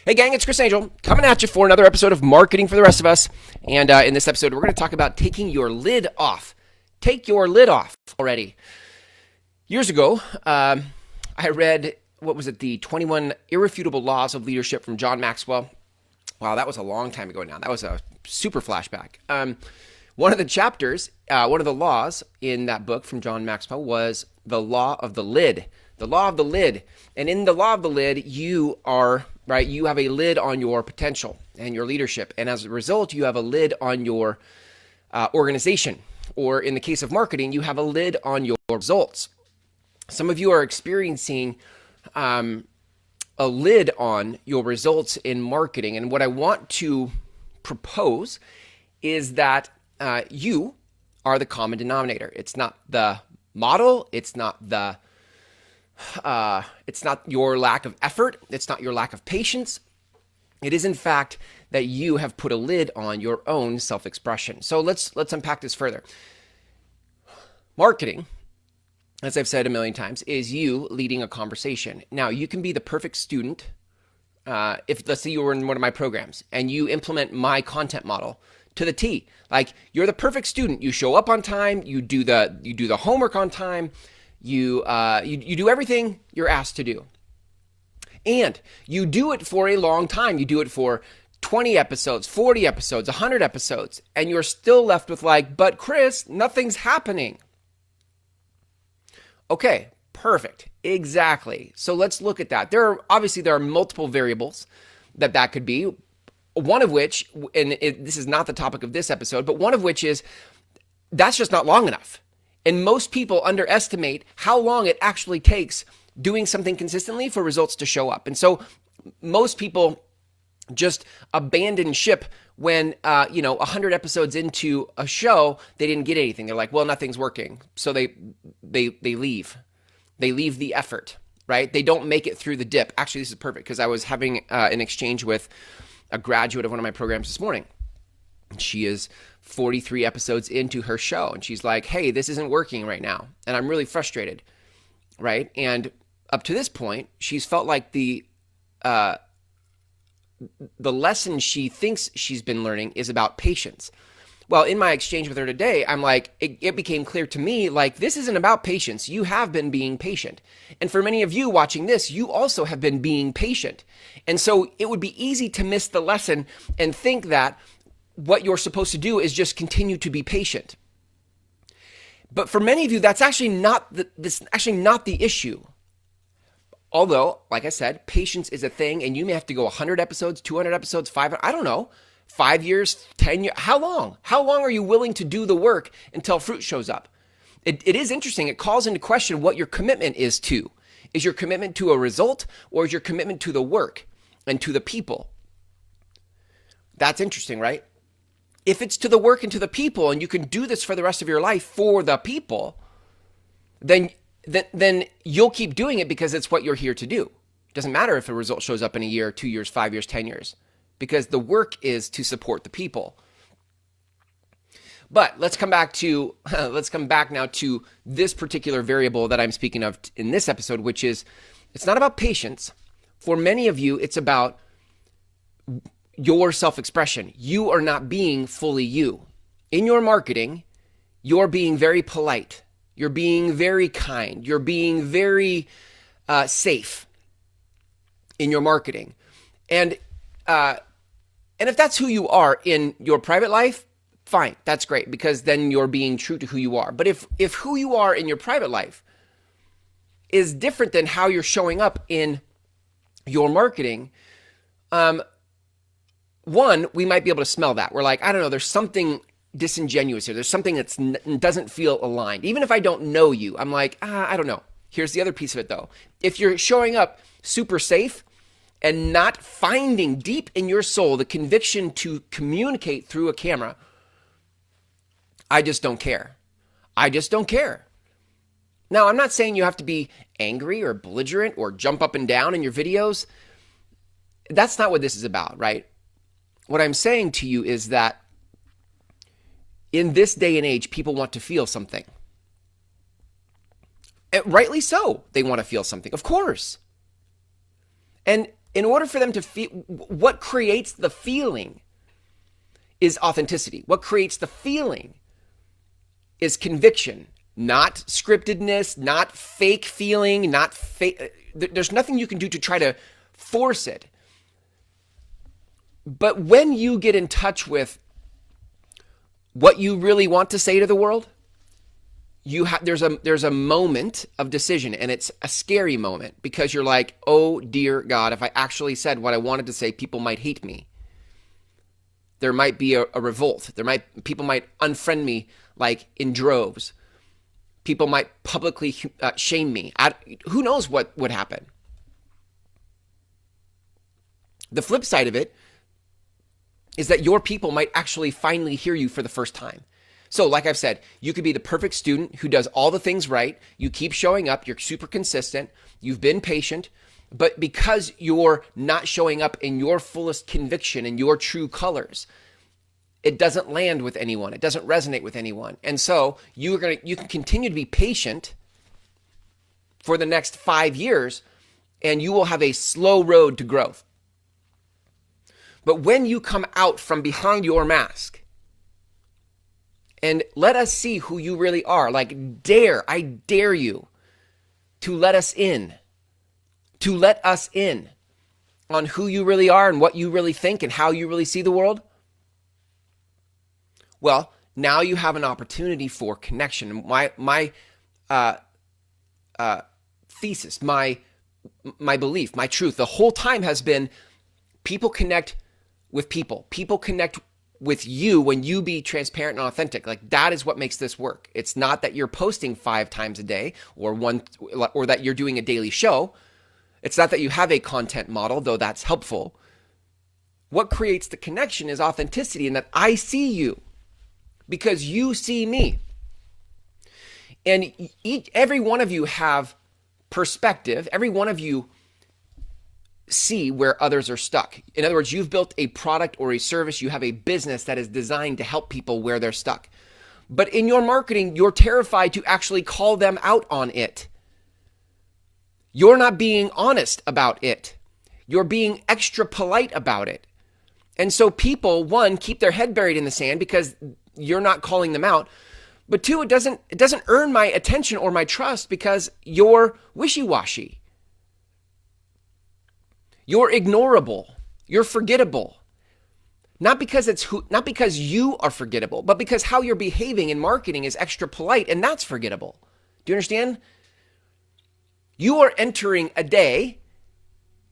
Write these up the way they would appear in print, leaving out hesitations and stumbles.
Hey gang, it's Chris Angel coming at you for another episode of Marketing for the Rest of Us. And in this episode, we're going to talk about taking your lid off. Take your lid off already. Years ago, I read, the 21 Irrefutable Laws of Leadership from John Maxwell. Wow, that was a long time ago now. That was a super flashback. One of the chapters, one of the laws in that book from John Maxwell was the law of the lid. The law of the lid. And in the law of the lid, you have a lid on your potential and your leadership. And as a result, you have a lid on your organization. Or in the case of marketing, you have a lid on your results. Some of you are experiencing a lid on your results in marketing. And what I want to propose is that you are the common denominator. It's not the model. It's not your lack of effort. It's not your lack of patience. It is, in fact, that you have put a lid on your own self-expression. So let's unpack this further. Marketing, as I've said a million times, is you leading a conversation. Now, you can be the perfect student. If let's say you were in one of my programs and you implement my content model to the T, like you're the perfect student. You show up on time. You do the homework on time. You do everything you're asked to do. And you do it for a long time. You do it for 20 episodes, 40 episodes, 100 episodes, and you're still left with but Chris, nothing's happening. Okay, perfect. Exactly. So let's look at that. There are multiple variables that could be. One of which, this is not the topic of this episode, but one of which is that's just not long enough. And most people underestimate how long it actually takes doing something consistently for results to show up. And so most people just abandon ship when, 100 episodes into a show, they didn't get anything. They're like, well, nothing's working. So they leave. They leave the effort, right? They don't make it through the dip. Actually, this is perfect because I was having an exchange with a graduate of one of my programs this morning. She is 43 episodes into her show, and she's like, hey, this isn't working right now, and I'm really frustrated, right? And up to this point, she's felt like the lesson she thinks she's been learning is about patience. Well, in my exchange with her today, I'm like, it became clear to me, this isn't about patience. You have been being patient. And for many of you watching this, you also have been being patient. And so it would be easy to miss the lesson and think that what you're supposed to do is just continue to be patient. But for many of you, that's actually not the issue. Although, like I said, patience is a thing, and you may have to go 100 episodes, 200 episodes, 500, I don't know, 5 years, 10 years. How long? How long are you willing to do the work until fruit shows up? It is interesting. It calls into question what your commitment is to. Is your commitment to a result, or is your commitment to the work and to the people? That's interesting, right? If it's to the work and to the people, and you can do this for the rest of your life for the people, then you'll keep doing it because it's what you're here to do. It doesn't matter if a result shows up in a year, 2 years, 5 years, 10 years, because the work is to support the people. But let's come back now to this particular variable that I'm speaking of in this episode, which is it's not about patience. For many of you, it's about your self-expression. You are not being fully you. In your marketing, you're being very polite. You're being very kind. You're being very safe in your marketing. And if that's who you are in your private life, fine, that's great, because then you're being true to who you are. But if who you are in your private life is different than how you're showing up in your marketing, one, we might be able to smell that. We're like, I don't know, there's something disingenuous here. There's something that doesn't feel aligned. Even if I don't know you, I'm like, I don't know. Here's the other piece of it though. If you're showing up super safe and not finding deep in your soul the conviction to communicate through a camera, I just don't care. I just don't care. Now, I'm not saying you have to be angry or belligerent or jump up and down in your videos. That's not what this is about, right? What I'm saying to you is that in this day and age, people want to feel something. And rightly so, they want to feel something, of course. And In order for them to feel, what creates the feeling is authenticity. What creates the feeling is conviction, not scriptedness, not fake feeling, not fake. There's nothing you can do to try to force it. But when you get in touch with what you really want to say to the world, there's a moment of decision, and it's a scary moment because you're like, oh dear God, if I actually said what I wanted to say, people might hate me. There might be a revolt. People might unfriend me like in droves. People might publicly shame me. Who knows what would happen? The flip side of it is that your people might actually finally hear you for the first time. So like I've said, you could be the perfect student who does all the things right. You keep showing up. You're super consistent. You've been patient. But because you're not showing up in your fullest conviction and your true colors, it doesn't land with anyone. It doesn't resonate with anyone. And so you can continue to be patient for the next 5 years, and you will have a slow road to growth. But when you come out from behind your mask and let us see who you really are, like I dare you to let us in on who you really are and what you really think and how you really see the world. Well, now you have an opportunity for connection. My thesis, my belief, my truth, the whole time has been people connect with people. People connect with you when you be transparent and authentic. Like that is what makes this work. It's not that you're posting 5 times a day or that you're doing a daily show. It's not that you have a content model, though that's helpful. What creates the connection is authenticity, and that I see you because you see me. And every one of you have perspective. Every one of you see where others are stuck. In other words, you've built a product or a service. You have a business that is designed to help people where they're stuck. But in your marketing, you're terrified to actually call them out on it. You're not being honest about it. You're being extra polite about it. And so people, one, keep their head buried in the sand because you're not calling them out. But two, it doesn't earn my attention or my trust because you're wishy-washy. You're ignorable. You're forgettable. Not because you are forgettable, but because how you're behaving in marketing is extra polite, and that's forgettable. Do you understand? You are entering a day,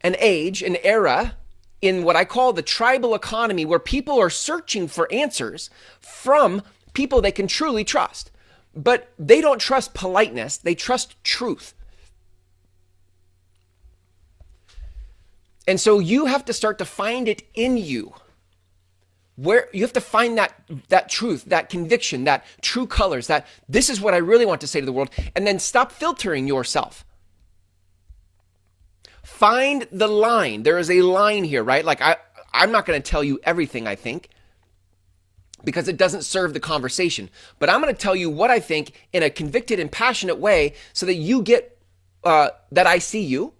an age, an era in what I call the tribal economy, where people are searching for answers from people they can truly trust. But they don't trust politeness, they trust truth. And so you have to start to find it in you. Where you have to find that truth, that conviction, that true colors, that this is what I really want to say to the world, and then stop filtering yourself. Find the line. There is a line here, right? Like I'm not going to tell you everything I think because it doesn't serve the conversation. But I'm going to tell you what I think in a convicted and passionate way so that you get that I see you.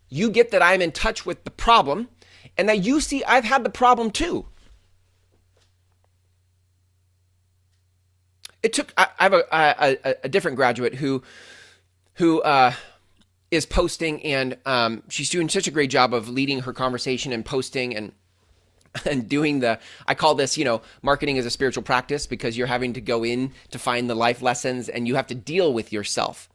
You get that I'm in touch with the problem, and that you see I've had the problem too. I have a different graduate who is posting, and she's doing such a great job of leading her conversation and posting and doing I call this, marketing as a spiritual practice, because you're having to go in to find the life lessons, and you have to deal with yourself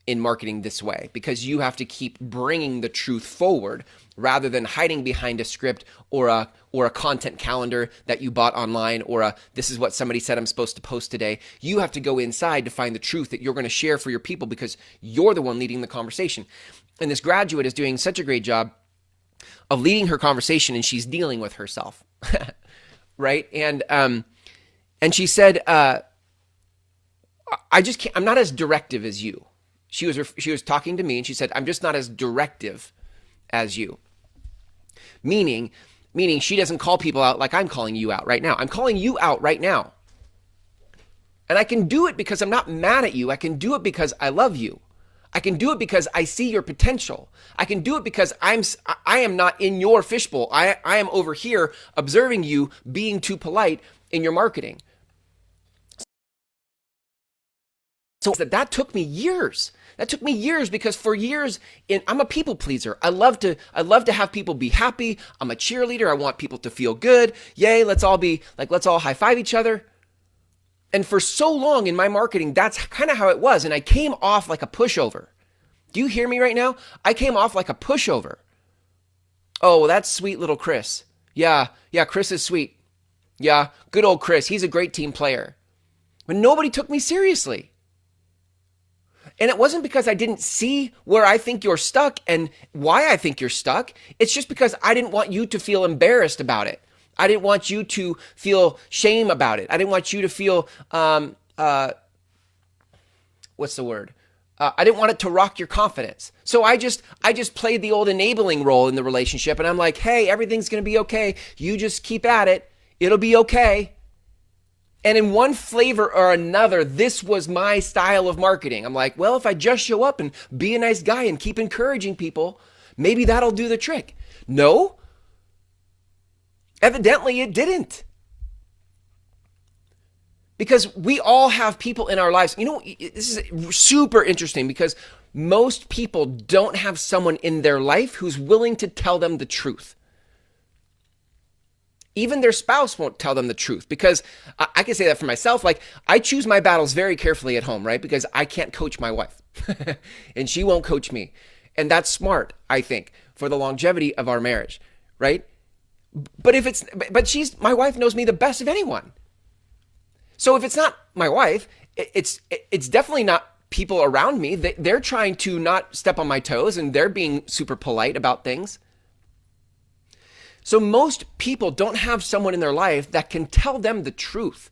in marketing this way, because you have to keep bringing the truth forward rather than hiding behind a script or a content calendar that you bought online, or this is what somebody said I'm supposed to post today. You have to go inside to find the truth that you're going to share for your people, because you're the one leading the conversation. And this graduate is doing such a great job of leading her conversation, and she's dealing with herself, right? And she said, I just can't, I'm not as directive as you. She was talking to me, and she said, I'm just not as directive as you. Meaning she doesn't call people out like I'm calling you out right now. I'm calling you out right now. And I can do it because I'm not mad at you. I can do it because I love you. I can do it because I see your potential. I can do it because I am not in your fishbowl. I am over here observing you being too polite in your marketing. So that took me years. That took me years because for years I'm a people pleaser. I love to have people be happy. I'm a cheerleader. I want people to feel good. Yay, let's all high five each other. And for so long in my marketing, that's kind of how it was. And I came off like a pushover. Do you hear me right now? I came off like a pushover. Oh, that's sweet little Chris. Yeah, Chris is sweet. Yeah, good old Chris. He's a great team player. But nobody took me seriously. And it wasn't because I didn't see where I think you're stuck and why I think you're stuck. It's just because I didn't want you to feel embarrassed about it. I didn't want you to feel shame about it. I didn't want you to feel, what's the word? I didn't want it to rock your confidence. So I just played the old enabling role in the relationship. And I'm like, hey, everything's going to be okay. You just keep at it. It'll be okay. And in one flavor or another, this was my style of marketing. I'm like, well, if I just show up and be a nice guy and keep encouraging people, maybe that'll do the trick. No, evidently it didn't. Because we all have people in our lives. You know, this is super interesting because most people don't have someone in their life who's willing to tell them the truth. Even their spouse won't tell them the truth because I can say that for myself. Like I choose my battles very carefully at home, right? Because I can't coach my wife and she won't coach me. And that's smart, I think, for the longevity of our marriage, right? But my wife knows me the best of anyone. So if it's not my wife, it's definitely not people around me. They're trying to not step on my toes and they're being super polite about things. So most people don't have someone in their life that can tell them the truth.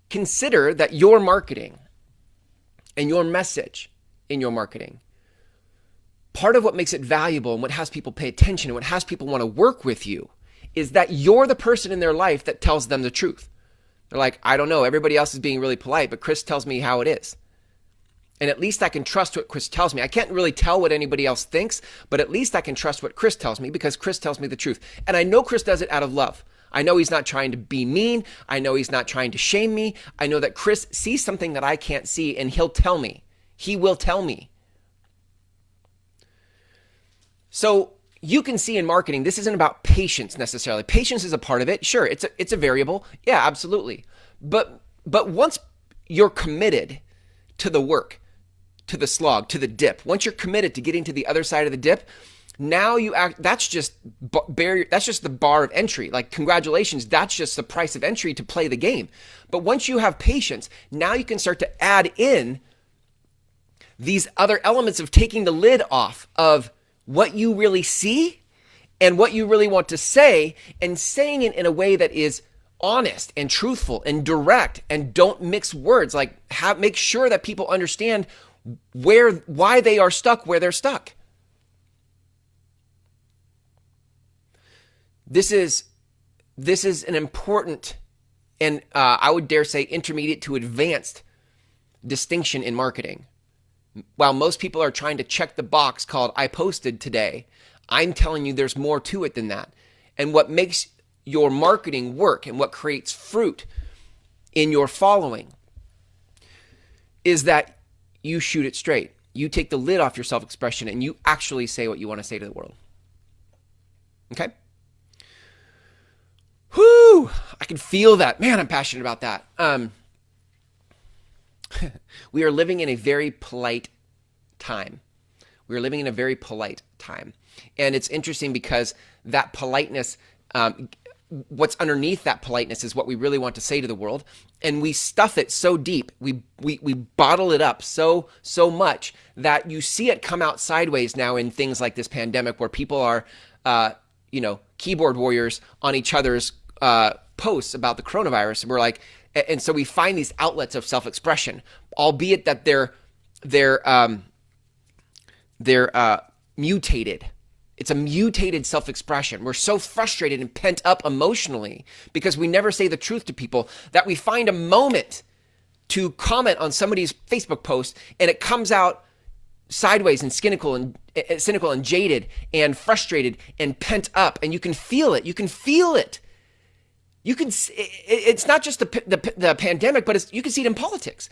Consider that your marketing and your message in your marketing, part of what makes it valuable and what has people pay attention and what has people want to work with you is that you're the person in their life that tells them the truth. They're like, I don't know, everybody else is being really polite, but Chris tells me how it is. And at least I can trust what Chris tells me. I can't really tell what anybody else thinks, but at least I can trust what Chris tells me because Chris tells me the truth. And I know Chris does it out of love. I know he's not trying to be mean. I know he's not trying to shame me. I know that Chris sees something that I can't see and he'll tell me. He will tell me. So you can see in marketing, this isn't about patience necessarily. Patience is a part of it. Sure, it's a variable. Yeah, absolutely. But once you're committed to the work, to the slog, to the dip, once you're committed to getting to the other side of the dip, now that's just the bar of entry. Like, congratulations, that's just the price of entry to play the game. But once you have patience, now you can start to add in these other elements of taking the lid off of what you really see and what you really want to say, and saying it in a way that is honest and truthful and direct, and don't mix words. Like, make sure that people understand why they are stuck where they're stuck. This is an important and I would dare say intermediate to advanced distinction in marketing. While most people are trying to check the box called I posted today, I'm telling you there's more to it than that. And what makes your marketing work and what creates fruit in your following is that you shoot it straight. You take the lid off your self-expression and you actually say what you want to say to the world. Okay? Whoo! I can feel that. Man, I'm passionate about that. We are living in a very polite time. We are living in a very polite time. And it's interesting because that politeness, what's underneath that politeness is what we really want to say to the world. And we stuff it so deep. We bottle it up so much that you see it come out sideways now in things like this pandemic where people are, keyboard warriors on each other's posts about the coronavirus. And we're like, and so we find these outlets of self-expression, albeit that they're mutated. It's a mutated self-expression. We're so frustrated and pent up emotionally because we never say the truth to people that we find a moment to comment on somebody's Facebook post and it comes out sideways and cynical and jaded and frustrated and pent up, and you can feel it. You can feel it. It's not just the pandemic, but you can see it in politics.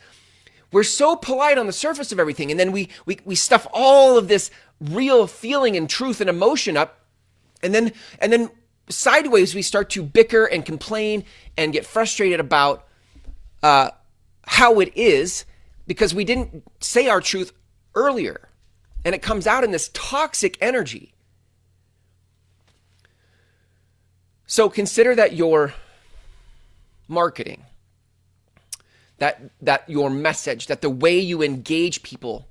We're so polite on the surface of everything, and then we stuff all of this real feeling and truth and emotion up, and then sideways we start to bicker and complain and get frustrated about how it is because we didn't say our truth earlier, and it comes out in this toxic energy. So consider that your marketing, that your message, that the way you engage people,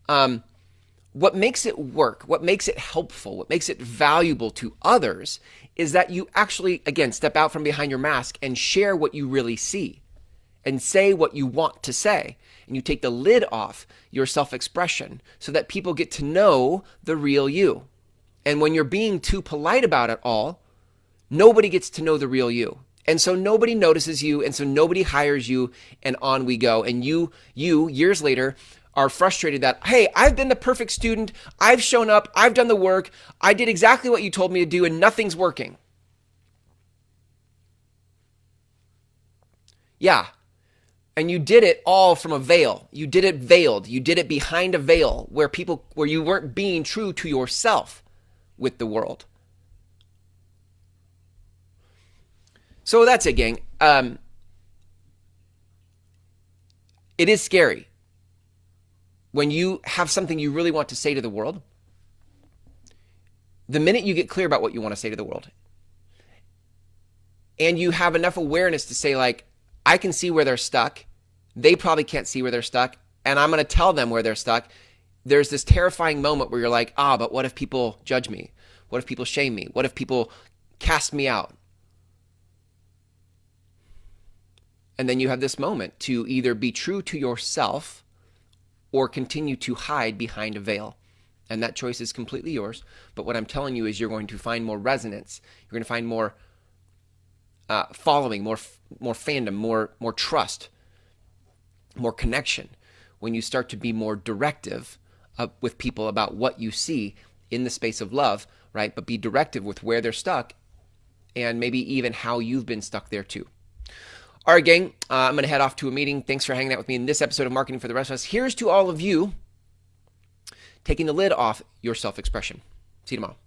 what makes it work, what makes it helpful, what makes it valuable to others is that you actually, again, step out from behind your mask and share what you really see and say what you want to say. And you take the lid off your self-expression so that people get to know the real you. And when you're being too polite about it all, nobody gets to know the real you. And so nobody notices you, and so nobody hires you, and on we go. And you years later are frustrated that, hey, I've been the perfect student, I've shown up, I've done the work, I did exactly what you told me to do, and nothing's working. Yeah. And you did it all from a veil. You did it veiled. You did it behind a veil where you weren't being true to yourself with the world. So that's it, gang. It is scary when you have something you really want to say to the world. The minute you get clear about what you want to say to the world, and you have enough awareness to say, like, I can see where they're stuck. They probably can't see where they're stuck. And I'm going to tell them where they're stuck. There's this terrifying moment where you're like, but what if people judge me? What if people shame me? What if people cast me out? And then you have this moment to either be true to yourself or continue to hide behind a veil. And that choice is completely yours. But what I'm telling you is you're going to find more resonance. You're going to find more following, more fandom, more trust, more connection when you start to be more directive with people about what you see in the space of love, right? But be directive with where they're stuck and maybe even how you've been stuck there too. All right, gang, I'm going to head off to a meeting. Thanks for hanging out with me in this episode of Marketing for the Rest of Us. Here's to all of you taking the lid off your self-expression. See you tomorrow.